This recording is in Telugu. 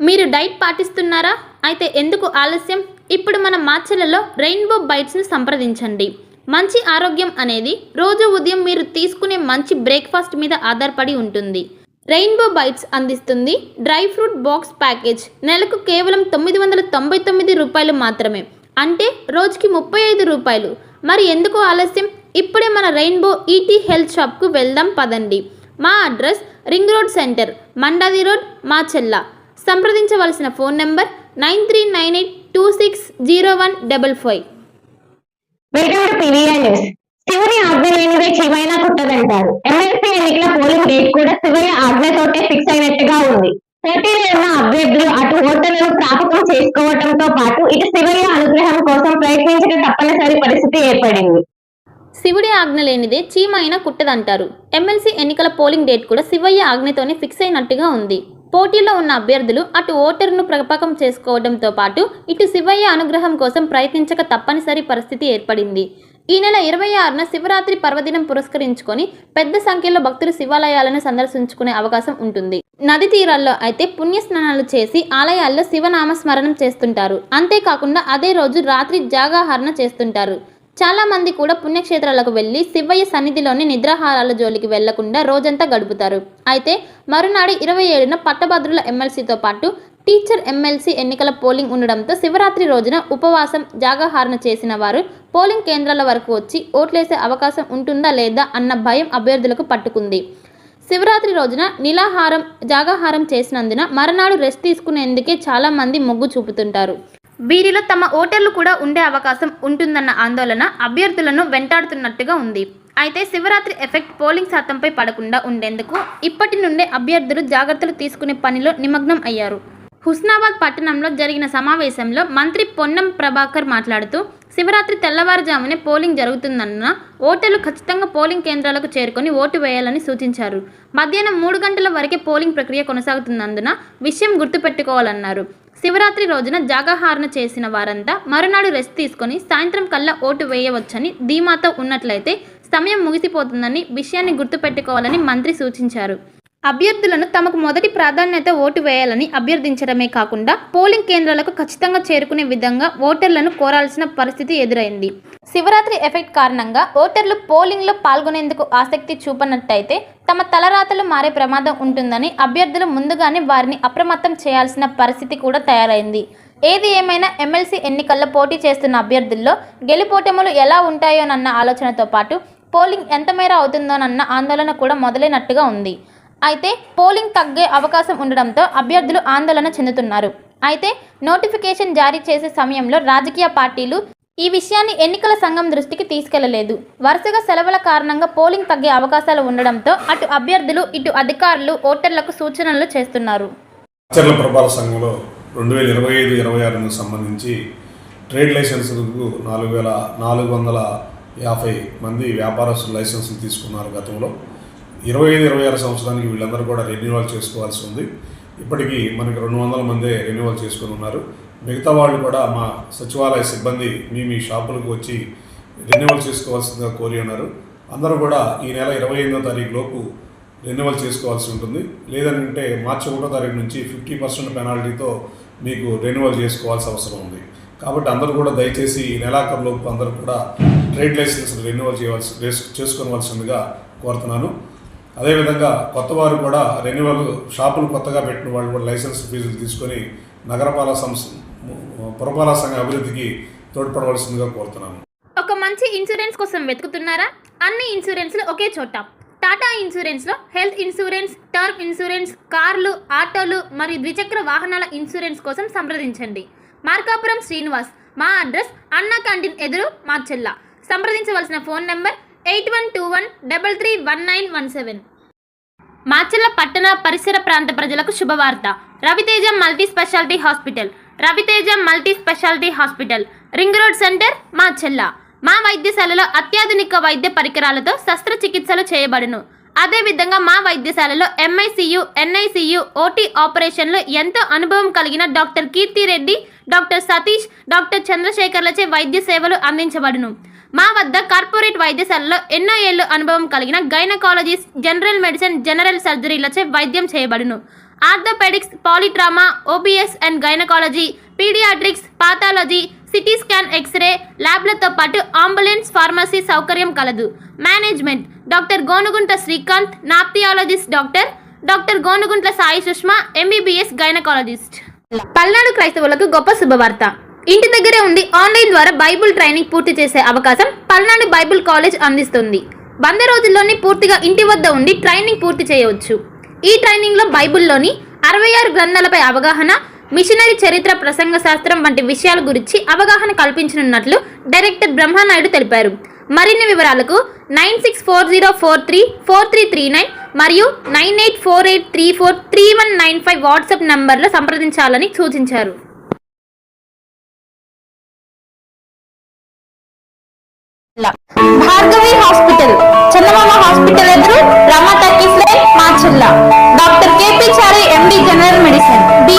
మీరు డైట్ పాటిస్తున్నారా? అయితే ఎందుకు ఆలస్యం? ఇప్పుడు మన మాచెలలో రెయిన్బో బైట్స్ని సంప్రదించండి. మంచి ఆరోగ్యం అనేది రోజు ఉదయం మీరు తీసుకునే మంచి బ్రేక్ఫాస్ట్ మీద ఆధారపడి ఉంటుంది. రెయిన్బో బైట్స్ అందిస్తుంది డ్రై ఫ్రూట్ బాక్స్ ప్యాకేజ్. నెలకు కేవలం రూ. 999 మాత్రమే, అంటే రోజుకి రూ. 35. మరి ఎందుకు ఆలస్యం? ఇప్పుడే మన రెయిన్బో ఈటీ హెల్త్ షాప్కు వెళ్దాం పదండి. మా address ring road centre, Mandadi road, Macherla. సంప్రదించవలసిన phone number 9398260155. Welcome to PVR news. శివుని ఆజ్ఞ లేనిదే చీమైనా కుట్టదంటారు. ఎమ్మెల్సీ ఎన్నికల పోలింగ్ డేట్ కూడా శివుని ఆజ్ఞతోటే ఫిక్స్ అయినట్టుగా ఉంది. పోటీలో ఉన్న అభ్యర్థులు అటు ఓటర్లను ప్రాపకం చేసుకోవడంతో పాటు ఇటు శివయ్య అనుగ్రహం కోసం ప్రయత్నించక తప్పనిసరి పరిస్థితి ఏర్పడింది. శివుడి ఆజ్ఞ లేనిదే చీమైనా కుట్టదంటారు. ఎమ్మెల్సీ ఎన్నికల పోలింగ్ డేట్ కూడా శివయ్య ఆజ్ఞతోనే ఫిక్స్ అయినట్టుగా ఉంది. పోటీలో ఉన్న అభ్యర్థులు అటు ఓటర్ను ప్రాపకం చేసుకోవడంతో పాటు ఇటు శివయ్య అనుగ్రహం కోసం ప్రయత్నించక తప్పనిసరి పరిస్థితి ఏర్పడింది. ఈ నెల 26న శివరాత్రి పర్వదినం పురస్కరించుకొని పెద్ద సంఖ్యలో భక్తులు శివాలయాలను సందర్శించుకునే అవకాశం ఉంటుంది. నది తీరాల్లో అయితే పుణ్యస్నానాలు చేసి ఆలయాల్లో శివనామస్మరణం చేస్తుంటారు. అంతేకాకుండా అదే రోజు రాత్రి జాగాహరణ చేస్తుంటారు. చాలా మంది కూడా పుణ్యక్షేత్రాలకు వెళ్లి శివయ్య సన్నిధిలోని నిద్రాహారాల జోలికి వెళ్లకుండా రోజంతా గడుపుతారు. అయితే మరునాడు 27న పట్టభద్రుల ఎమ్మెల్సీతో పాటు టీచర్ ఎమ్మెల్సీ ఎన్నికల పోలింగ్ ఉండడంతో శివరాత్రి రోజున ఉపవాసం జాగాహారణ చేసిన వారు పోలింగ్ కేంద్రాల వరకు వచ్చి ఓట్లేసే అవకాశం ఉంటుందా లేదా అన్న భయం అభ్యర్థులకు పట్టుకుంది. శివరాత్రి రోజున నిలాహారం జాగాహారం చేసినందున మరునాడు రెస్ట్ తీసుకునేందుకే చాలా మంది మొగ్గు చూపుతుంటారు. వీరిలో తమ ఓటర్లు కూడా ఉండే అవకాశం ఉంటుందన్న ఆందోళన అభ్యర్థులను వెంటాడుతున్నట్టుగా ఉంది. అయితే శివరాత్రి ఎఫెక్ట్ పోలింగ్ శాతంపై పడకుండా ఉండేందుకు ఇప్పటి నుండే అభ్యర్థులు జాగ్రత్తలు తీసుకునే పనిలో నిమగ్నం అయ్యారు. హుస్నాబాద్ పట్టణంలో జరిగిన సమావేశంలో మంత్రి పొన్నం ప్రభాకర్ మాట్లాడుతూ శివరాత్రి తెల్లవారుజామునే పోలింగ్ జరుగుతుందన్న ఓటర్లు ఖచ్చితంగా పోలింగ్ కేంద్రాలకు చేరుకొని ఓటు వేయాలని సూచించారు. మధ్యాహ్నం 3 గంటల వరకే పోలింగ్ ప్రక్రియ కొనసాగుతున్నందున విషయం గుర్తుపెట్టుకోవాలన్నారు. శివరాత్రి రోజున జాగాహారణ చేసిన వారంతా మరునాడు రెస్ట్ తీసుకొని సాయంత్రం కల్లా ఓటు వేయవచ్చని ధీమాతో ఉన్నట్లయితే సమయం ముగిసిపోతుందని విషయాన్ని గుర్తుపెట్టుకోవాలని మంత్రి సూచించారు. అభ్యర్థులను తమకు మొదటి ప్రాధాన్యత ఓటు వేయాలని అభ్యర్థించడమే కాకుండా పోలింగ్ కేంద్రాలకు ఖచ్చితంగా చేరుకునే విధంగా ఓటర్లను కోరాల్సిన పరిస్థితి ఎదురైంది. శివరాత్రి ఎఫెక్ట్ కారణంగా ఓటర్లు పోలింగ్లో పాల్గొనేందుకు ఆసక్తి చూపనట్టయితే తమ తలరాతలు మారే ప్రమాదం ఉంటుందని అభ్యర్థులు ముందుగానే వారిని అప్రమత్తం చేయాల్సిన పరిస్థితి కూడా తయారైంది. ఏది ఏమైనా ఎమ్మెల్సీ ఎన్నికల్లో పోటీ చేస్తున్న అభ్యర్థుల్లో గెలుపోటములు ఎలా ఉంటాయోనన్న ఆలోచనతో పాటు పోలింగ్ ఎంత మేర అవుతుందోనన్న ఆందోళన కూడా మొదలైనట్టుగా ఉంది. అయితే పోలింగ్ తగ్గే అవకాశం ఉండడంతో అభ్యర్థులు ఆందోళన చెందుతున్నారు. అయితే నోటిఫికేషన్ జారీ చేసే సమయంలో రాజకీయ పార్టీలు ఈ విషయాన్ని ఎన్నికల సంఘం దృష్టికి తీసుకెళ్లలేదు. వరుసగా సెలవుల కారణంగా పోలింగ్ తగ్గే అవకాశాలు ఉండడంతో అటు అభ్యర్థులు ఇటు అధికారులు ఓటర్లకు సూచనలు చేస్తున్నారు. ప్రభావ సంఘంలో 2025-26 సంబంధించి ట్రేడ్ లైసెన్సులకు 4450 మంది వ్యాపారస్తులు లైసెన్సులు తీసుకున్నారు. గతంలో 25-26 సంవత్సరానికి వీళ్ళందరూ కూడా రెన్యువల్ చేసుకోవాల్సి ఉంది. ఇప్పటికీ మనకి 200 మందే రెన్యువల్ చేసుకుని ఉన్నారు. మిగతా వాళ్ళు కూడా మా సచివాలయ సిబ్బంది మీ షాపులకు వచ్చి రెన్యువల్ చేసుకోవాల్సిందిగా కోరి ఉన్నారు. అందరూ కూడా ఈ నెల 25వ తారీఖు లోపు రెన్యువల్ చేసుకోవాల్సి ఉంటుంది. లేదంటే మార్చి 1వ తారీఖు నుంచి 50% పెనాల్టీతో మీకు రెన్యువల్ చేసుకోవాల్సిన అవసరం ఉంది. కాబట్టి అందరూ కూడా దయచేసి ఈ నెలాఖరు లోపు అందరూ కూడా ట్రేడ్ లైసెన్స్ రెన్యువల్ చేసుకోవాల్సిందిగా కోరుతున్నాను. అదేవిధంగా కొత్త వారు కూడా రెన్యువల్ షాపులు కొత్తగా పెట్టిన వాళ్ళు కూడా లైసెన్స్ ఫీజులు తీసుకొని పురపాలక సంఘ అభివృద్ధికి తోడ్పడవలసిందిగా కోరుతున్నాను. ఒక మంచి ఇన్సూరెన్స్ కోసం వెతుకుతున్నారా? అన్ని ఇన్సూరెన్స్లు ఒకే చోట. టాటా ఇన్సూరెన్స్లో హెల్త్ ఇన్సూరెన్స్, టర్మ్ ఇన్సూరెన్స్, కార్లు, ఆటోలు మరియు ద్విచక్ర వాహనాల ఇన్సూరెన్స్ కోసం సంప్రదించండి. మార్కాపురం శ్రీనివాస్. మా అడ్రస్ అన్నా క్యాంటీన్ ఎదురు, మాచెల్ల. సంప్రదించవలసిన ఫోన్ నెంబర్ 8121331917. మాచెల్ల పట్టణ పరిసర ప్రాంత ప్రజలకు శుభవార్త. Raviteja multi speciality hospital. Raviteja multi speciality hospital, ring road centre, Macherla. మా వైద్యశాలలో అత్యాధునిక వైద్య పరికరాలతో శస్త్రచికిత్సలు చేయబడును. అదేవిధంగా మా వైద్యశాలలో ఎంఐసియు, ఎన్ఐసియు, ఓటీ ఆపరేషన్లో ఎంతో అనుభవం కలిగిన doctor Keerthi Reddy, doctor Satish, doctor చంద్రశేఖర్లచే వైద్య సేవలు అందించబడును. మా వద్ద కార్పొరేట్ వైద్యశాలలో ఎన్నో ఏళ్లు అనుభవం కలిగిన గైనకాలజిస్ట్, జనరల్ మెడిసిన్, జనరల్ సర్జరీలచే వైద్యం చేయబడును. Orthopaedics, polytrauma, OBS and gynaecology, paediatrics, pathology, CT scan, X ray ల్యాబ్లతో పాటు అంబులెన్స్, ఫార్మసీ సౌకర్యం కలదు. మేనేజ్మెంట్ డాక్టర్ గోనుగుంట్ల శ్రీకాంత్, నాప్థియాలజిస్ట్ doctor Gonuguntla Sai Sushma, MBBS gynaecologist. Palnadu క్రైస్తవులకు గొప్ప శుభవార్త. ఇంటి దగ్గరే ఉండి ఆన్లైన్ ద్వారా బైబుల్ ట్రైనింగ్ పూర్తి చేసే అవకాశం పల్నాడు బైబుల్ కాలేజ్ అందిస్తుంది. 100 రోజుల్లోనే పూర్తిగా ఇంటి వద్ద ఉండి ట్రైనింగ్ పూర్తి చేయవచ్చు. ఈ ట్రైనింగ్లో బైబుల్లోని 66 గ్రంథాలపై అవగాహన, మిషనరీ చరిత్ర, ప్రసంగ శాస్త్రం వంటి విషయాల గురించి అవగాహన కల్పించనున్నట్లు డైరెక్టర్ బ్రహ్మానాయుడు తెలిపారు. మరిన్ని వివరాలకు 9640434339 మరియు 9848343195 వాట్సాప్ నంబర్లో సంప్రదించాలని సూచించారు. భార్గవి హాస్పిటల్, చందమామ హాస్పిటల్ ఎదురు, Rama talkies line, Macherla. Doctor KP Chari, MD, general medicine, B